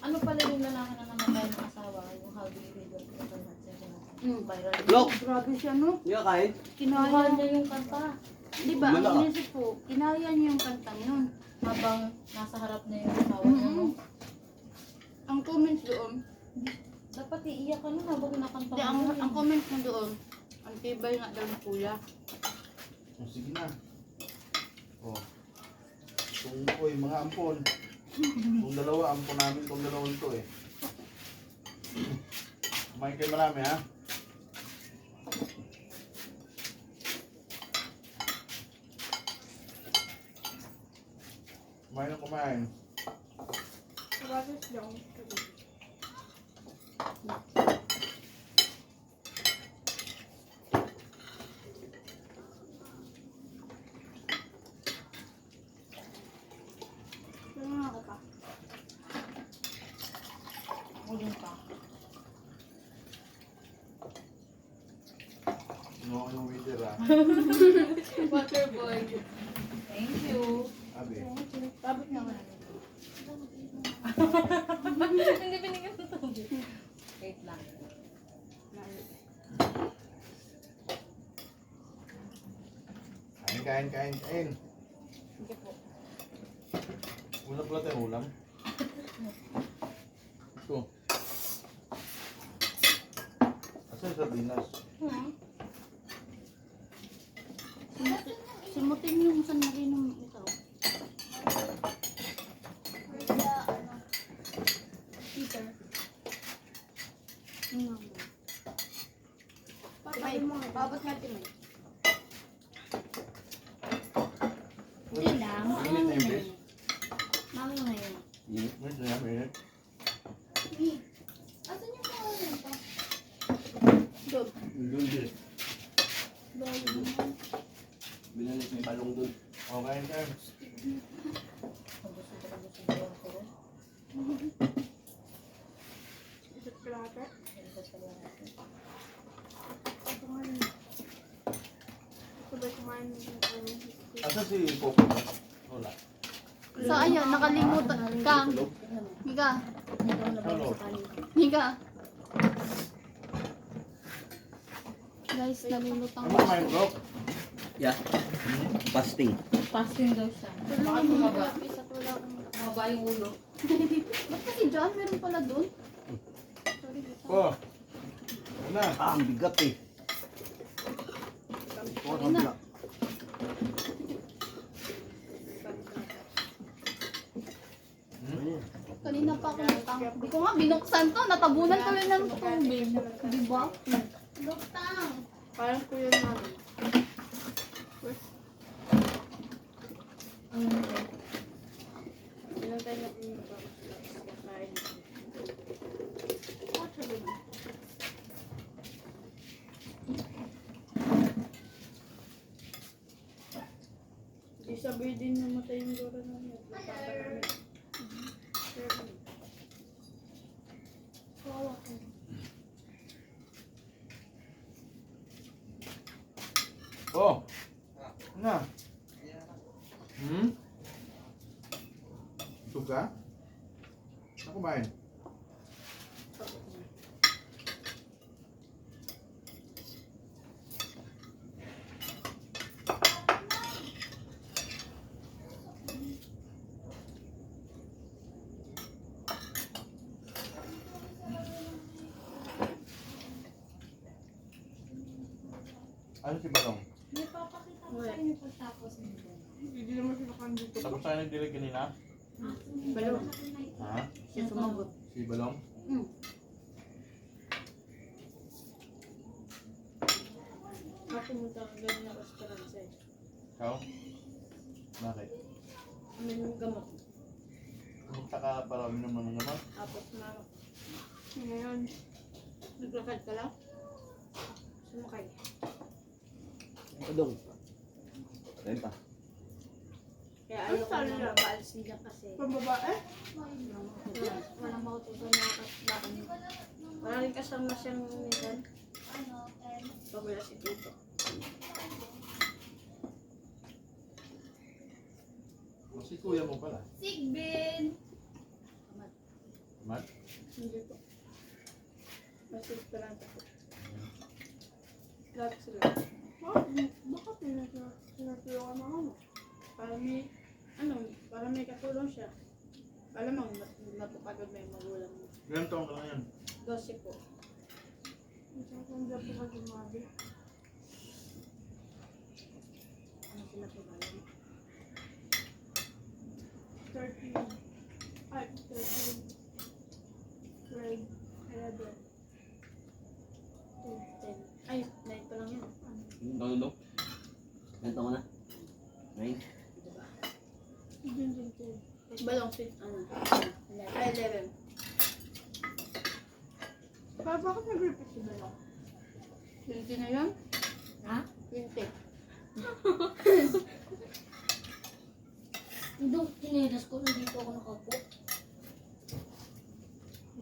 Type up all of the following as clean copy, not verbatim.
Ano pala yung lalaki na namatay ng asawa? Yung how do you read it? Viral. Look! Grabe siya, no? Hindi ka kain? Kinaya Mahal niya. niya yung kanta. Di ba, Wala. ang inisip ko, kinaya niya yung kantang yun. Habang nasa harap niya yung asawa niya. No? Ang comments doon, Dapat iiyak ka nun habang nakanta di, ang comments mo doon, ang tibay nga daw ni kuya. Oh, sige na. Oh. Itong ko'y mga ampon. Itong dalawa, ampon namin itong dalawang to eh. Kumain kayo marami ha. Kumain na kumain. Sabatos lang. Ako pa. Uling pa. Ano yung waiter ha. Water boy. Thank you. Abi. Tapos naman. Hindi binigyan ng tubig. Wait lang. Kain. Sige po. Ulam pala tayo ulam. Ito. Asa yung sardinas? Simutin yung San Marino ito. Peter. Timay. Babot nga timay. Hindi lang. Init na yung base. Mami mo ngayon. Init na yan, init. Asan yung mga nito? Dog. Doon din. Binalis may balong doon. O, kain. Isot kalata. Sabay kumain ng Asa si Coco? Wala. So ayun, nakalimutan. Kang. Higa. Hello. Higa. Guys, nalulutang Ano kumain, bro? Yeah. Fasting. Fasting daw siya. Bakit bumaba? Isa ko lang. Mababa yung ulo. Ba't kasi John, meron pala doon? Sorry, Oh. Ano na? Ah, ang bigat eh. Sorry na. Kanina pa ako lutang. Hindi ko nga binuksan to. Natabunan tuloy ng tubig. Di ba? Lutang. Parang kuya namin. Ilan tayo na pinakain? Di sabay din namatay yung dora namin. Oh. Na. Suka? Ako kumain. Ano si Balong? May papakita ko sa inyo pagtapos nito. Hindi naman sila kandito. Tapos tayo nagdilig kanina? Balong. Ha? Siya sumagot. Si Balong? Pumunta ka ganyan na restaurant sa'yo. Ikaw? Bakit? Ano yung gamot? Pumunta ka para uminom ng naman? Tapos na. Ngayon, naglakad ka lang? Sumakay. Padong. Renta. Kaya ayaw ko na paalis nila kasi. Pambabae? Walang mautusan na kasbaan. Wala rin kasama siyang nilan. Pabala si Tito. O si kuya mo pala. Sigbin! Mat? Hindi po. Mas esperanza po. Lahat sila. Bakit pinatulungan mo ako? Para may, para may katulong siya. Alam mo, napapagod na yung magulang mo. Ilan taong ka lang yan? 12 po. Hindi po ka gumabi. Ano sila po ba yun? 13. Ay, 13. Grade 11. 10. Ay, 9 pa lang yun. Ano? Ganito mo na? 9? Diba? Balong sweet, Ay, 11. Pero bakit nag-repeat si Balong? 20 na yan? Ha? 20. Hindi, tinilas ko. Nandito ako nakaupo.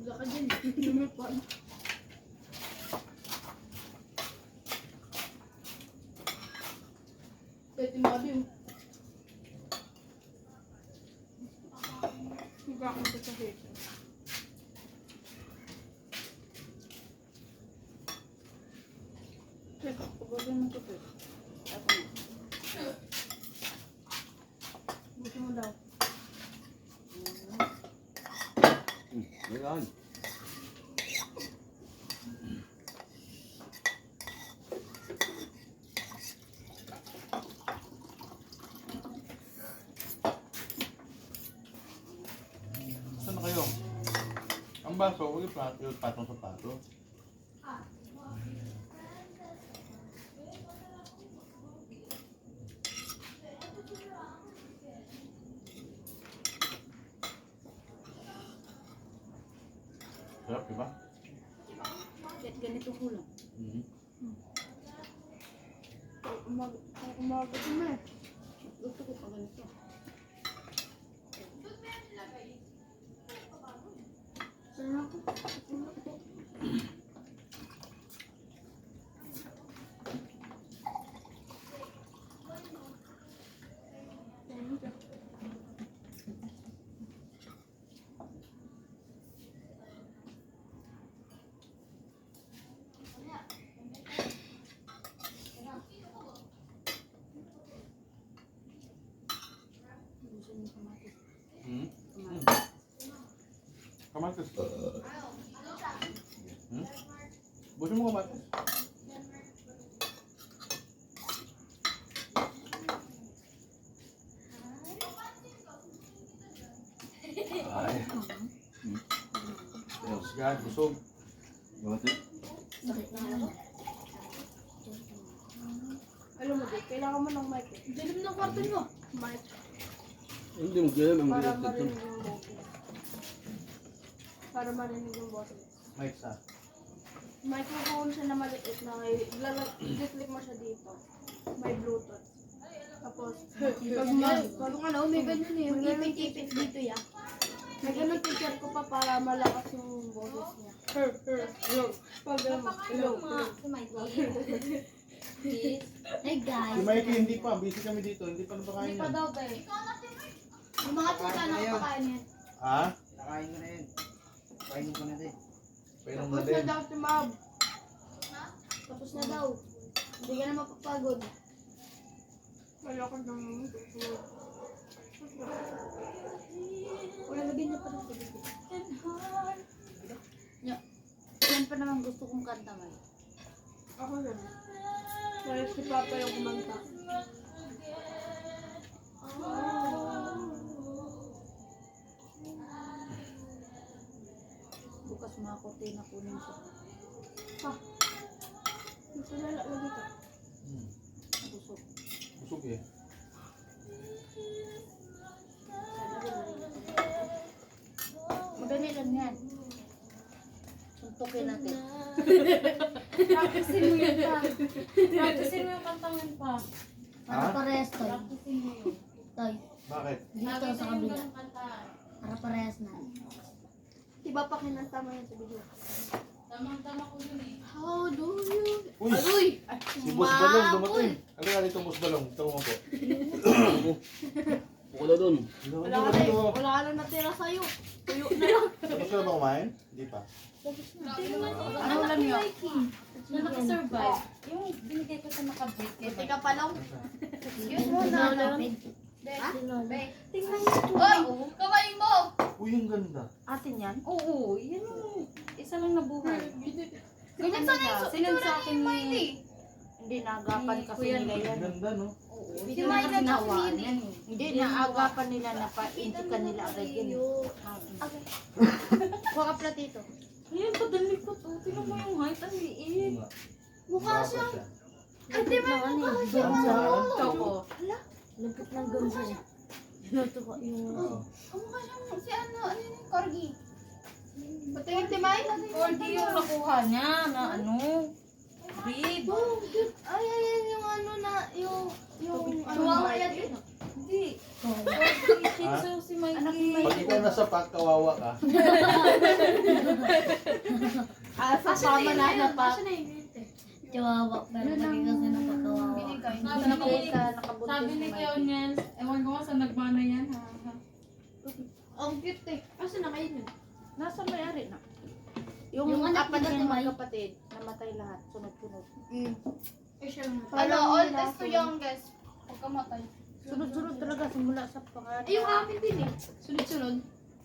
Wala ka dyan. Lumipan. Pwede mo kami. Higa ako sa hito. Teka, pagbagal mo ito. Ako na. Gusto mo daw. Ayan. Saan na kayo? Ang baso, huwag yung patong sa pato. Sarap, diba? Kahit ganito kulang. Mhm. Umaga ko na. Gusto ko pa ganito. Sarap ko. Mhm. Kamatis. Hmm? Busin mo kamatis. Ay. Yan, busog. Gawin. Sakit na ako. Alam mo, Dick, kailangan mo ng mic eh. Dilim ng kwarto mo. Mic. Hindi mo kaya ang Para mga marinig yung boses. Para marinig yung boses. Mike sa. Microphone siya na maliit na i-click mo siya dito. May Bluetooth. Tapos, pag may ganyan eh. Yung ipit-ipit dito ya. May ganun teacher ko pa para malakas yung boses niya. Hello. Pag hello. Si Mikey. Please. Hey guys. Si Mikey, hindi pa. Busy kami dito. Hindi pa napakain Hindi pa yan. daw ba eh. Yung mga tuta na kapakain yan. Ha? Nakain ko na yun. Kainin ko na din. Painom na Tapos din. na daw si Mab. Tapos na daw. Hindi ka na mapapagod. Wala ko nang tutulog. Wala lagyan niya pa ng tubig. Yan pa naman gusto kong kanta may. Ako rin. Kaya si Papa yung kumanta. Bukas mga kortina kunin siya. Gusto na lagi ka. Busog. Busog eh. Madali lang yan. Suntukin natin. Practicein mo yun pa. Practicein mo yung kantang yun pa. Ha? Parehas, Toy. Practicein mo yun. Toy, Bakit? dito sa kabila. Para parehas na. Diba pa kinanta mo yun sa video? Tamang-tama ko yun eh. How do you... Uy! Aluy! Si Boss Balong dumating. Ano nga dito, Boss Balong? Ito mo po. Wala dun. Wala ka na, wala ka na natira sa'yo. Tuyo na lang. Tapos ka na ba kumain? Hindi pa. Ano ulam niyo? Na nakasurvive. Yung binigay ko sa nakabreak. Buti ka pa lang. Excuse mo na. Tingnan niyo ito. Oy! Kamay mo! Uy, ang ganda. Atin yan? Oo, yan yung isa lang nabuhay. Ganyan sana yung Sinend sa akin ni... Hindi, naagapan kasi Kuya, nila Ang yan. ganda, no? Hindi naman kasi nawaan yan. Hindi, naagapan nila na pa-indikan nila agad yun. Huwag ka platito. Ayan, padali ko to. Tingnan mo yung height. Ang liit. Mukha siyang... Ay, di ba? Mukha Ang siyang... saan? Choco. Lagkit ng ganso. Natuwa yung... Mukha siyang si ano yung corgi. Patingin, Timay? Corgi yung nakuha niya na ano. Breed. Ay, yung ano na, yung Chihuahua yan yun. Hindi. Corgi Shih Tzu si Mikey. Pag ikaw nasa pack, kawawa ka. Sa sama na pa. Chihuahua, pero lagi kasi napakawawa. Sabi ni Kuya Onyel, ewan ko nga sa nagmana yan. Ang cute eh. Asa na kayo yun? Nasa may-ari na. Yung Yung anak apat nila, niya Timay. magkapatid, namatay lahat, sunod-sunod. Ano, oldest to youngest. Pagkamatay. Sunod-sunod talaga, simula sa pangalan. Ay, yung akin din eh. Sunod-sunod.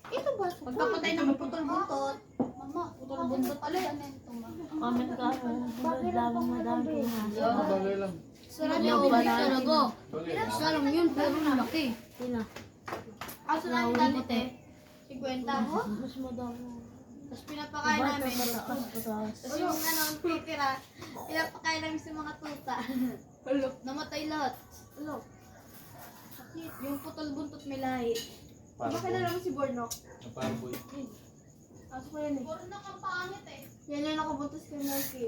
Ito ba? Pagkapatay ng putol-buntot. Mama, putol-buntot. Ano yan ito, ma? Comment ka ako. Madami Ano, bagay lang. Sarap yung talaga. Sarap yun, puro na laki. Aso na yung dati eh. 50 mo? Mas madami. Tapos pinapakain namin. Tapos yung ano, ang titira, pinapakain namin sa mga tuta. Namatay lahat. Sakit. Yung putol-buntot may lahi. Parang mo si Bornok? Parang boy. Aso ko yan eh. Bornok ang pangit eh. Yan yung nakabuntos kay Marky.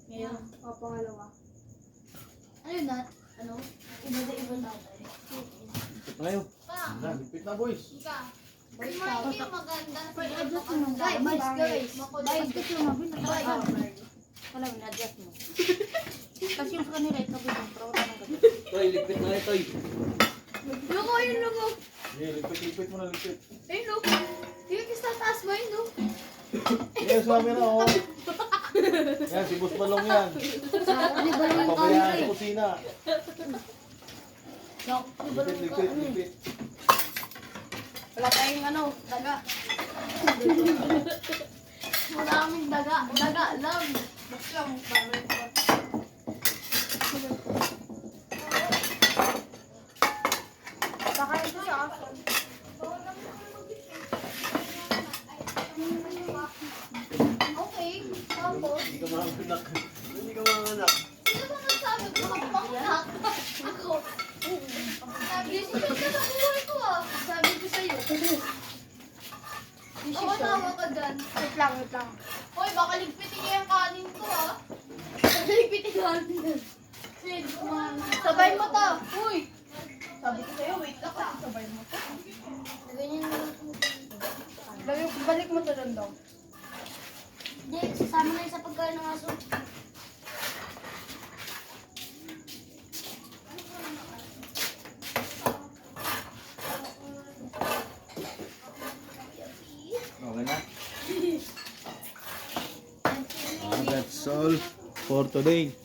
Ngayon. O, pangalawa. Ano yun na? Ano? Iba tatay. Lipit na kayo. Pa, Na, lipit na, boys. ika. Ay, Marky, maganda. Guys, Guys, kasi yung mabin na wala, in-adjust mo. Kasi yung sa kanila, ikaw yung pro na ng gabi. Toy, lipit na ito. Lugo yung lugo. Yeah, lipit mo na, lipit. Ayun, lugo. Yung isa taas mo yun, lugo. Yes, sabi na, oh. Yan, si Boss Balong yan. Pabayaan sa kusina. Lipit. Wala tayong ano, daga. Maraming daga. Daga lang. Basta lang. Baka ito sa aso. Okay. Tapos, Hindi ka manganak. Hindi ka manganak. sino ba nagsabi ko magpangnak? Ako. Sabi, decision ka sa buhay ko ah. Sabi ko sa'yo. Ako tawa ka dyan. Wait lang. Hoy, baka ligpitin niya yung kanin ko ah. Ligpitin ko kanin. Sabay mo to. Uy. Sabi ko sa'yo, wait lang kasi sabay mo to. Ganyan na lang. Balik mo to doon daw. Hindi, sasama na yun sa pagkain ng aso. Okay na? That's all for today.